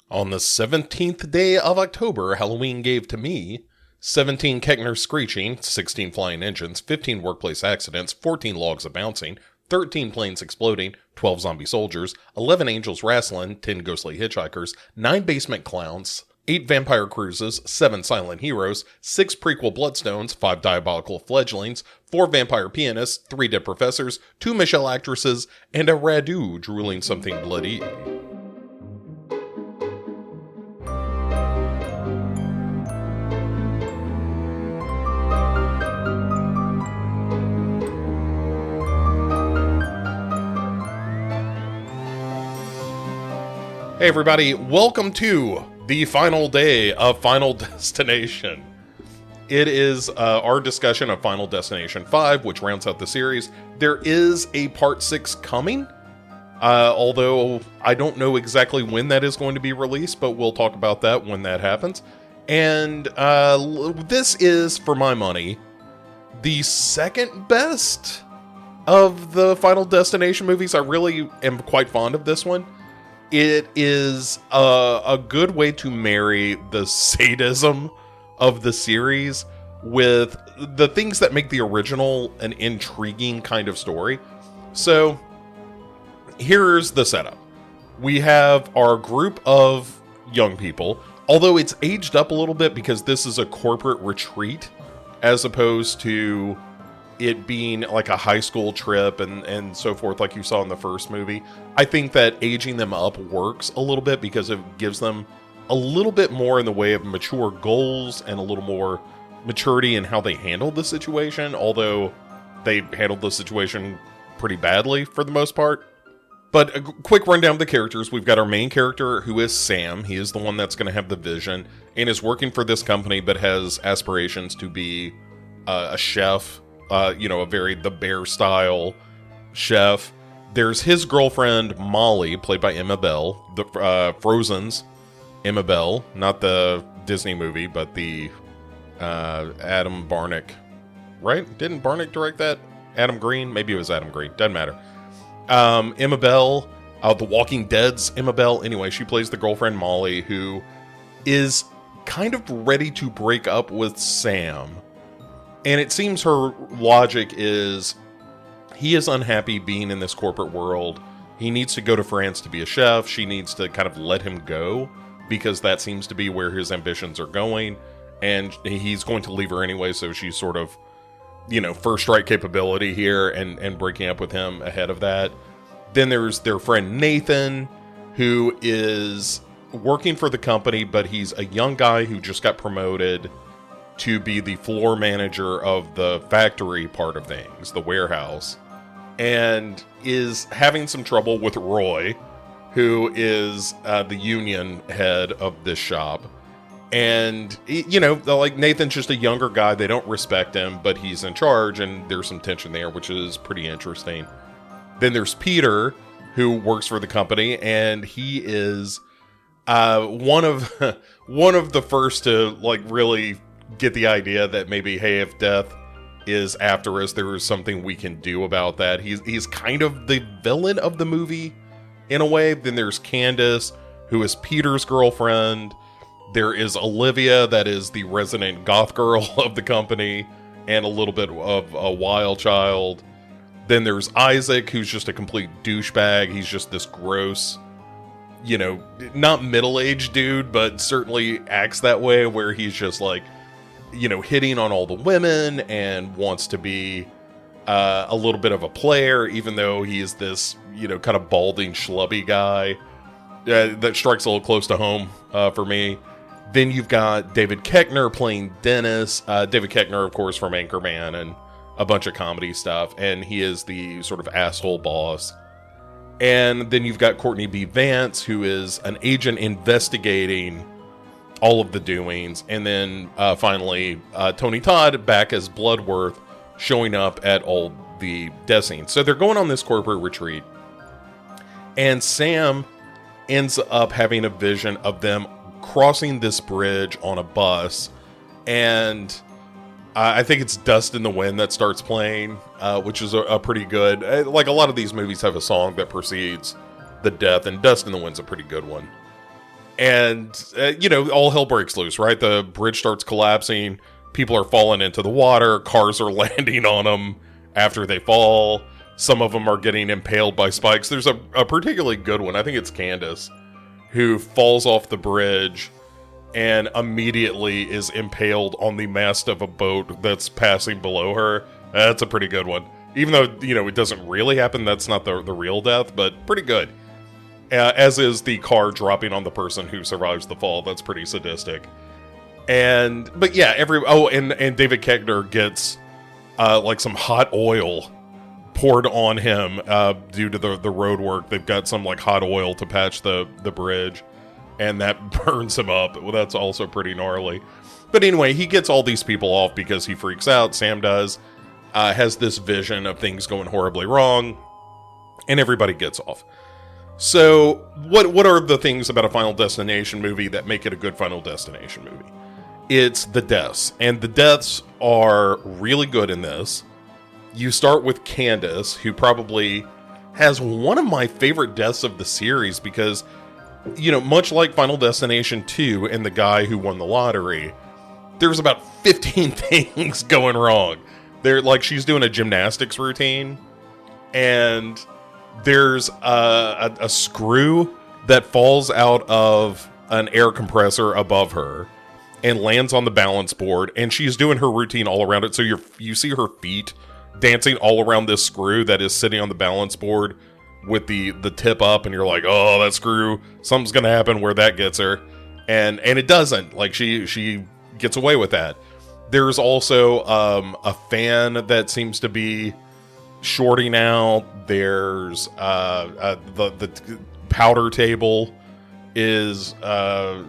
On the 17th day of October, Halloween gave to me 17 Keckner screeching, 16 flying engines, 15 workplace accidents, 14 logs a bouncing, 13 planes exploding, 12 zombie soldiers, 11 angels wrestling, 10 ghostly hitchhikers, 9 basement clowns, 8 vampire cruises, 7 silent heroes, 6 prequel bloodstones, 5 diabolical fledglings, 4 vampire pianists, 3 dead professors, 2 Michelle actresses, and a Radu drooling something bloody. Hey everybody, welcome to the final day of Final Destination. It is our discussion of Final Destination 5, which rounds out the series. There is a Part 6 coming, although I don't know exactly when that is going to be released, but we'll talk about that when that happens. And this is, for my money, the second best of the Final Destination movies. I really am quite fond of this one. It is a good way to marry the sadism of the series with the things that make the original an intriguing kind of story. So, here's the setup. We have our group of young people, although it's aged up a little bit because this is a corporate retreat, as opposed to it being like a high school trip and so forth like you saw in the first movie. I think that aging them up works a little bit because it gives them a little bit more in the way of mature goals and a little more maturity in how they handle the situation, although they handled the situation pretty badly for the most part. But a quick rundown of the characters. We've got our main character, who is Sam. He is the one that's going to have the vision and is working for this company but has aspirations to be a chef. The Bear style chef. There's his girlfriend, Molly, played by Emma Bell, the Frozen's Emma Bell, not the Disney movie, but the Adam Barnick, right? Didn't Barnick direct that? Adam Green? Maybe it was Adam Green. Doesn't matter. Emma Bell, The Walking Dead's Emma Bell. Anyway, she plays the girlfriend, Molly, who is kind of ready to break up with Sam. And it seems her logic is he is unhappy being in this corporate world. He needs to go to France to be a chef. She needs to kind of let him go because that seems to be where his ambitions are going. And he's going to leave her anyway, so she's sort of, first strike capability here and breaking up with him ahead of that. Then there's their friend Nathan, who is working for the company, but he's a young guy who just got promoted to be the floor manager of the factory part of things, the warehouse, and is having some trouble with Roy, who is the union head of this shop. And, Nathan's just a younger guy. They don't respect him, but he's in charge, and there's some tension there, which is pretty interesting. Then there's Peter, who works for the company, and he is one of the first to, really get the idea that maybe, hey, if death is after us, there is something we can do about that. He's kind of the villain of the movie in a way. Then there's Candace, who is Peter's girlfriend. There is Olivia, that is the resident goth girl of the company and a little bit of a wild child. Then there's Isaac, who's just a complete douchebag. He's just this gross, not middle-aged dude, but certainly acts that way, where he's just hitting on all the women and wants to be a little bit of a player, even though he is this, kind of balding, schlubby guy. That strikes a little close to home for me. Then you've got David Keckner playing Dennis. David Keckner, of course, from Anchorman and a bunch of comedy stuff. And he is the sort of asshole boss. And then you've got Courtney B. Vance, who is an agent investigating all of the doings. And then finally, Tony Todd, back as Bloodworth, showing up at all the death scenes. So they're going on this corporate retreat. And Sam ends up having a vision of them crossing this bridge on a bus. And I think it's Dust in the Wind that starts playing, which is a pretty good... Like, a lot of these movies have a song that precedes the death, and Dust in the Wind's a pretty good one. And, all hell breaks loose, right? The bridge starts collapsing. People are falling into the water. Cars are landing on them after they fall. Some of them are getting impaled by spikes. There's a particularly good one. I think it's Candace, who falls off the bridge and immediately is impaled on the mast of a boat that's passing below her. That's a pretty good one. Even though, it doesn't really happen. That's not the real death, but pretty good. As is the car dropping on the person who survives the fall. That's pretty sadistic. But yeah, and David Koechner gets some hot oil poured on him due to the road work. They've got some hot oil to patch the bridge, and that burns him up. Well, that's also pretty gnarly. But anyway, he gets all these people off because he freaks out. Sam does, has this vision of things going horribly wrong, and everybody gets off. So, what are the things about a Final Destination movie that make it a good Final Destination movie? It's the deaths, and the deaths are really good in this. You start with Candace, who probably has one of my favorite deaths of the series because, much like Final Destination 2 and the guy who won the lottery, there's about 15 things going wrong. She's doing a gymnastics routine, and there's a screw that falls out of an air compressor above her and lands on the balance board, and she's doing her routine all around it. So you see her feet dancing all around this screw that is sitting on the balance board with the tip up, and you're like, oh, that screw, something's gonna happen where that gets her. And it doesn't. She gets away with that. There's also a fan that seems to be shorting out. There's the powder table is the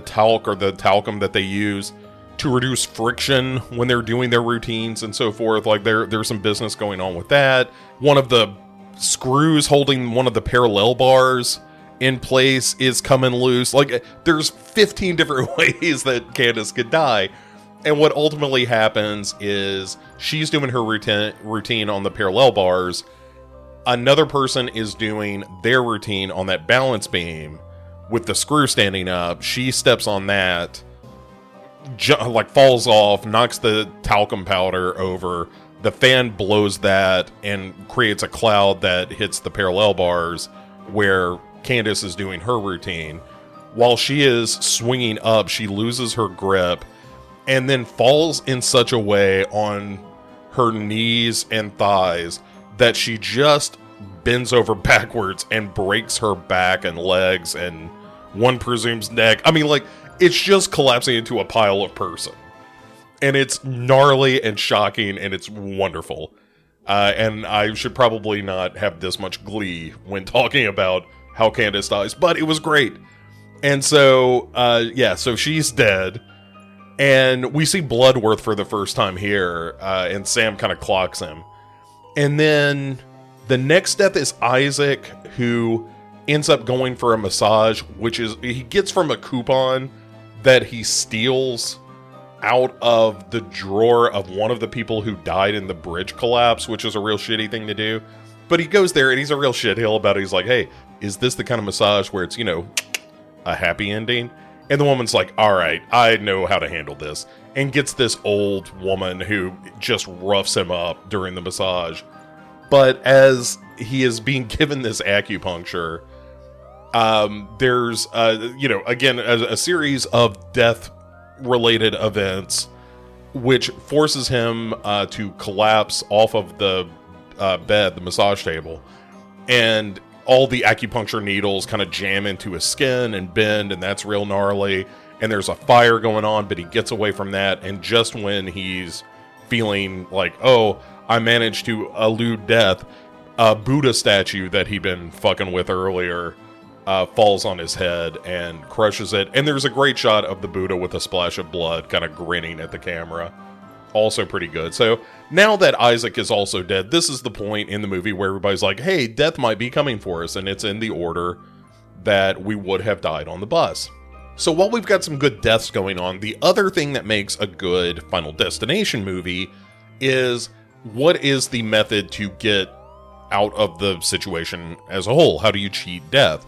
talc or the talcum that they use to reduce friction when they're doing their routines and so forth. There's some business going on with that. One of the screws holding one of the parallel bars in place is coming loose. There's 15 different ways that Candace could die. And what ultimately happens is she's doing her routine on the parallel bars. Another person is doing their routine on that balance beam with the screw standing up. She steps on that, falls off, knocks the talcum powder over. The fan blows that and creates a cloud that hits the parallel bars where Candace is doing her routine. While she is swinging up, she loses her grip and then falls in such a way on her knees and thighs that she just bends over backwards and breaks her back and legs and one presumes neck. It's just collapsing into a pile of person. And it's gnarly and shocking, and it's wonderful. And I should probably not have this much glee when talking about how Candace dies, but it was great. And so, so she's dead. And we see Bloodworth for the first time here, and Sam kind of clocks him. And then the next death is Isaac, who ends up going for a massage, which is he gets from a coupon that he steals out of the drawer of one of the people who died in the bridge collapse, which is a real shitty thing to do. But he goes there and he's a real shithill about it. He's like, hey, is this the kind of massage where it's, a happy ending? And the woman's like, all right, I know how to handle this. And gets this old woman who just roughs him up during the massage. But as he is being given this acupuncture, there's, again, a series of death-related events which forces him to collapse off of the bed, the massage table. And all the acupuncture needles kind of jam into his skin and bend, and that's real gnarly. And there's a fire going on, but he gets away from that. And just when he's feeling like, oh, I managed to elude death, a Buddha statue that he'd been fucking with earlier falls on his head and crushes it. And there's a great shot of the Buddha with a splash of blood kind of grinning at the camera. Also pretty good. So now that Isaac is also dead, this is the point in the movie where everybody's like, hey, death might be coming for us. And it's in the order that we would have died on the bus. So while we've got some good deaths going on, the other thing that makes a good Final Destination movie is what is the method to get out of the situation as a whole? How do you cheat death?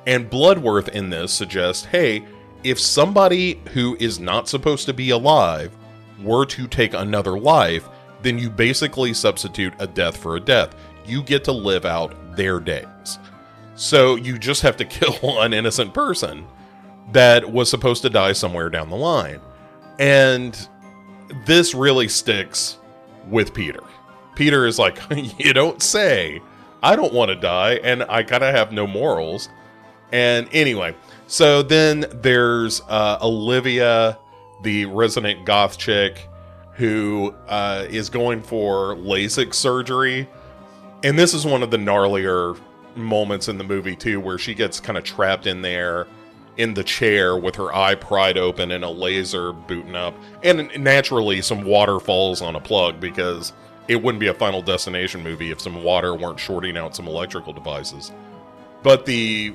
And Bloodworth in this suggests, hey, if somebody who is not supposed to be alive were to take another life, then you basically substitute a death for a death. You get to live out their days. So you just have to kill an innocent person that was supposed to die somewhere down the line. And this really sticks with Peter. Peter is like, you don't say. I don't want to die, and I kind of have no morals. And anyway, so then there's Olivia, the resident goth chick, who is going for Lasik surgery. And this is one of the gnarlier moments in the movie, too, where she gets kind of trapped in there in the chair with her eye pried open and a laser booting up. And naturally, some water falls on a plug, because it wouldn't be a Final Destination movie if some water weren't shorting out some electrical devices. But the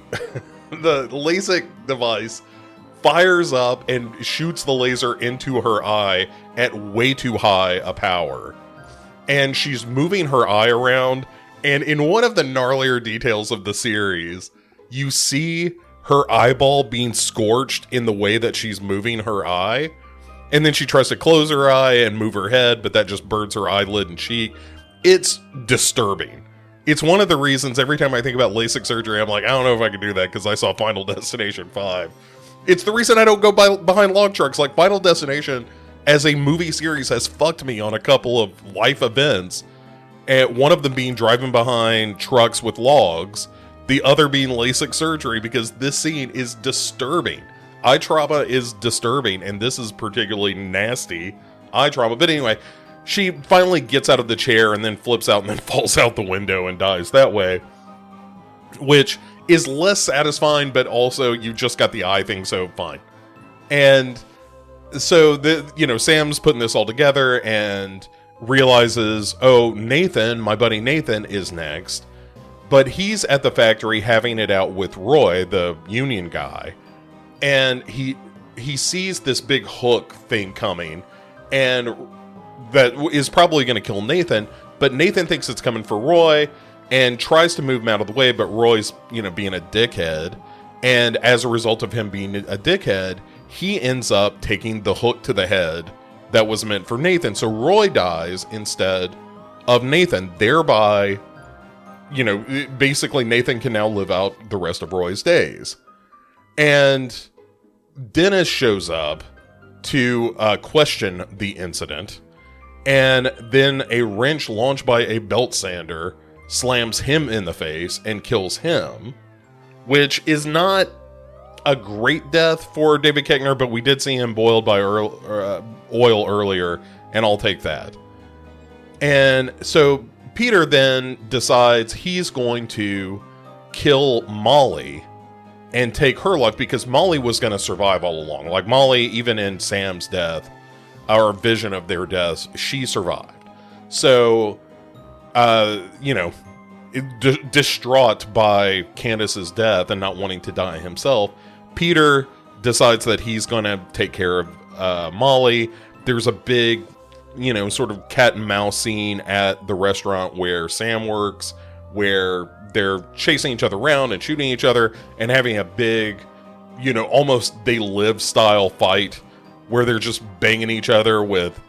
LASIK device fires up and shoots the laser into her eye at way too high a power. And she's moving her eye around, and in one of the gnarlier details of the series, you see her eyeball being scorched in the way that she's moving her eye. And then she tries to close her eye and move her head, but that just burns her eyelid and cheek. It's disturbing. It's one of the reasons every time I think about LASIK surgery, I'm like, I don't know if I can do that, because I saw Final Destination 5. It's the reason I don't go behind log trucks. Like, Final Destination, as a movie series, has fucked me on a couple of life events. And one of them being driving behind trucks with logs, the other being LASIK surgery, because this scene is disturbing. Eye trauma is disturbing, and this is particularly nasty eye trauma. But anyway, she finally gets out of the chair and then flips out and then falls out the window and dies that way, which is less satisfying, but also you just got the eye thing, so fine. And so Sam's putting this all together and realizes, oh, Nathan, my buddy Nathan, is next, but he's at the factory having it out with Roy, the union guy. And he sees this big hook thing coming, and that is probably going to kill Nathan, but Nathan thinks it's coming for Roy and tries to move him out of the way, but Roy's, being a dickhead. And as a result of him being a dickhead, he ends up taking the hook to the head that was meant for Nathan. So Roy dies instead of Nathan, thereby, basically Nathan can now live out the rest of Roy's days. And Dennis shows up to question the incident, and then a wrench launched by a belt sander slams him in the face and kills him, which is not a great death for David Koechner, but we did see him boiled by oil earlier, and I'll take that. And so Peter then decides he's going to kill Molly and take her life, because Molly was going to survive all along. Like, Molly, even in Sam's death, our vision of their deaths, she survived. So, distraught by Candace's death and not wanting to die himself, Peter decides that he's going to take care of Molly. There's a big, sort of cat and mouse scene at the restaurant where Sam works, where they're chasing each other around and shooting each other and having a big, almost They Live style fight where they're just banging each other with,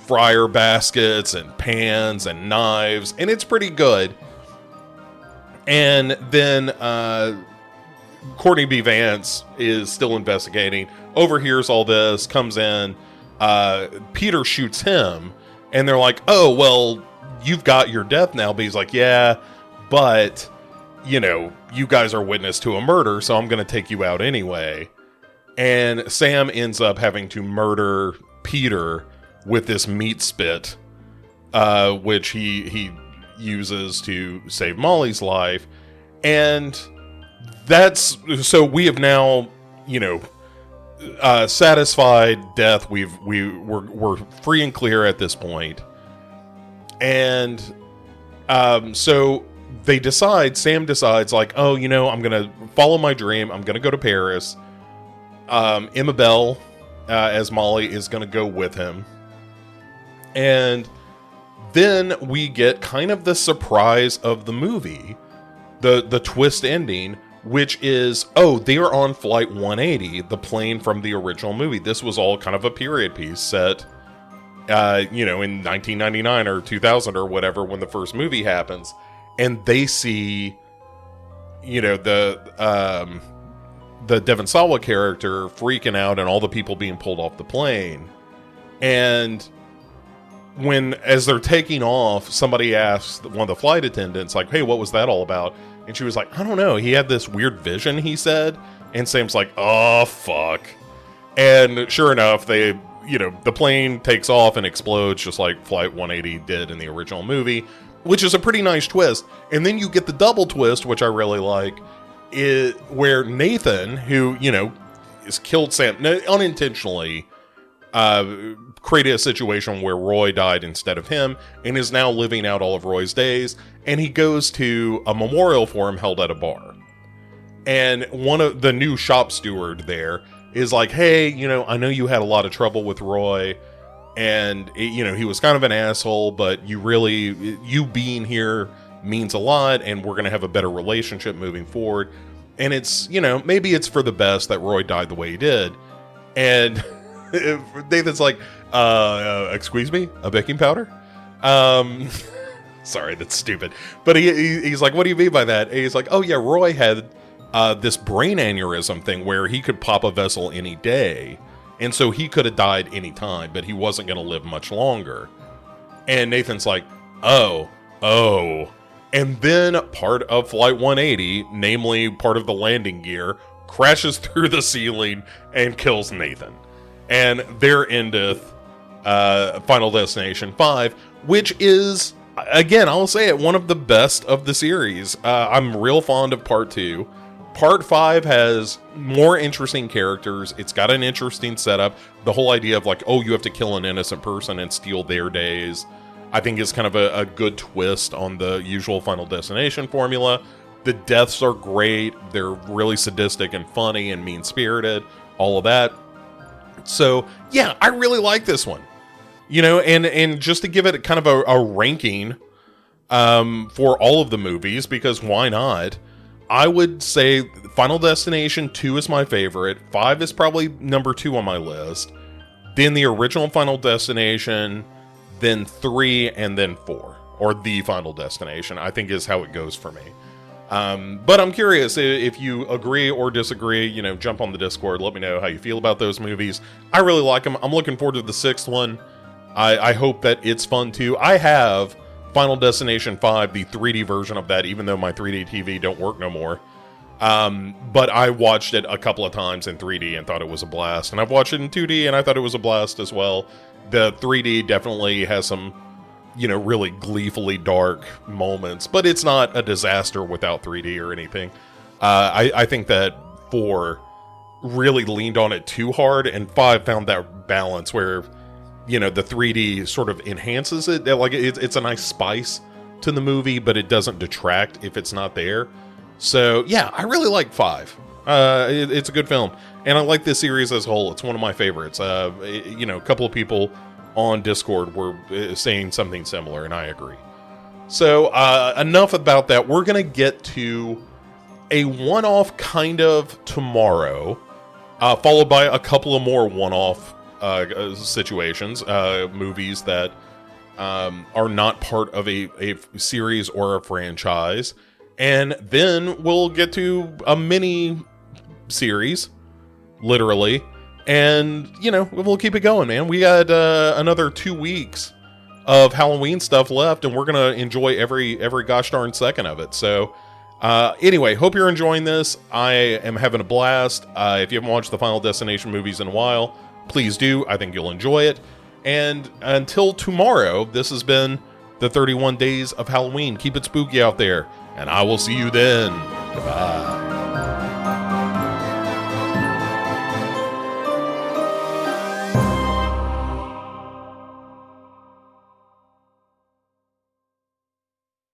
fryer baskets and pans and knives, and it's pretty good. And then Courtney B. Vance is still investigating, overhears all this, comes in, Peter shoots him, and they're like, oh, well, you've got your death now. But he's like, yeah, but, you guys are witness to a murder, so I'm going to take you out anyway. And Sam ends up having to murder Peter with this meat spit, which he uses to save Molly's life. And so we have now, satisfied death. We're free and clear at this point. And so Sam decides, like, oh, I'm going to follow my dream. I'm going to go to Paris. Emma Bell, as Molly, is going to go with him. And then we get kind of the surprise of the movie, the twist ending, which is, oh, they are on Flight 180, the plane from the original movie. This was all kind of a period piece set, in 1999 or 2000 or whatever, when the first movie happens. And they see, the Devon Sawa character freaking out and all the people being pulled off the plane. And as they're taking off, somebody asks one of the flight attendants, like, hey, what was that all about? And she was like, I don't know. He had this weird vision, he said. And Sam's like, oh, fuck. And sure enough, the plane takes off and explodes just like Flight 180 did in the original movie, which is a pretty nice twist. And then you get the double twist, which I really like, where Nathan, who, is killed Sam unintentionally, created a situation where Roy died instead of him and is now living out all of Roy's days. And he goes to a memorial for him held at a bar. And one of the new shop steward there is like, hey, I know you had a lot of trouble with Roy, and, he was kind of an asshole, but you being here means a lot, and we're going to have a better relationship moving forward. And it's, maybe it's for the best that Roy died the way he did. And Nathan's like, excuse me, a baking powder? Sorry, that's stupid. But he's like, what do you mean by that? And he's like, oh yeah, Roy had this brain aneurysm thing where he could pop a vessel any day. And so he could have died any time, but he wasn't going to live much longer. And Nathan's like, oh. And then part of Flight 180, namely part of the landing gear, crashes through the ceiling and kills Nathan. And there endeth Final Destination 5, which is, again, I'll say it, one of the best of the series. I'm real fond of Part 2. Part 5 has more interesting characters. It's got an interesting setup. The whole idea of like, oh, you have to kill an innocent person and steal their days, I think is kind of a good twist on the usual Final Destination formula. The deaths are great. They're really sadistic and funny and mean-spirited. All of that. So, yeah, I really like this one. And just to give it kind of a ranking for all of the movies, because why not? I would say Final Destination 2 is my favorite. 5 is probably number 2 on my list. Then the original Final Destination, then 3, and then 4. Or the Final Destination, I think is how it goes for me. But I'm curious if you agree or disagree, jump on the Discord. Let me know how you feel about those movies. I really like them. I'm looking forward to the 6th one. I hope that it's fun too. I have Final Destination 5, the 3D version of that, even though my 3D TV don't work no more. But I watched it a couple of times in 3D and thought it was a blast. And I've watched it in 2D and I thought it was a blast as well. The 3D definitely has some, really gleefully dark moments, but it's not a disaster without 3D or anything. I think that 4 really leaned on it too hard, and 5 found that balance where, the 3D sort of enhances it. Like, it's a nice spice to the movie, but it doesn't detract if it's not there. So, yeah, I really like 5. It's a good film. And I like this series as a whole. It's one of my favorites. A couple of people on Discord were saying something similar, and I agree. So, enough about that. We're going to get to a one-off kind of tomorrow, followed by a couple of more one-off situations, movies that are not part of a series or a franchise. And then we'll get to a mini series, literally. And, we'll keep it going, man. We got another 2 weeks of Halloween stuff left, and we're going to enjoy every gosh darn second of it. So, anyway, hope you're enjoying this. I am having a blast. If you haven't watched the Final Destination movies in a while, please do. I think you'll enjoy it. And until tomorrow, this has been the 31 Days of Halloween. Keep it spooky out there, and I will see you then. Goodbye.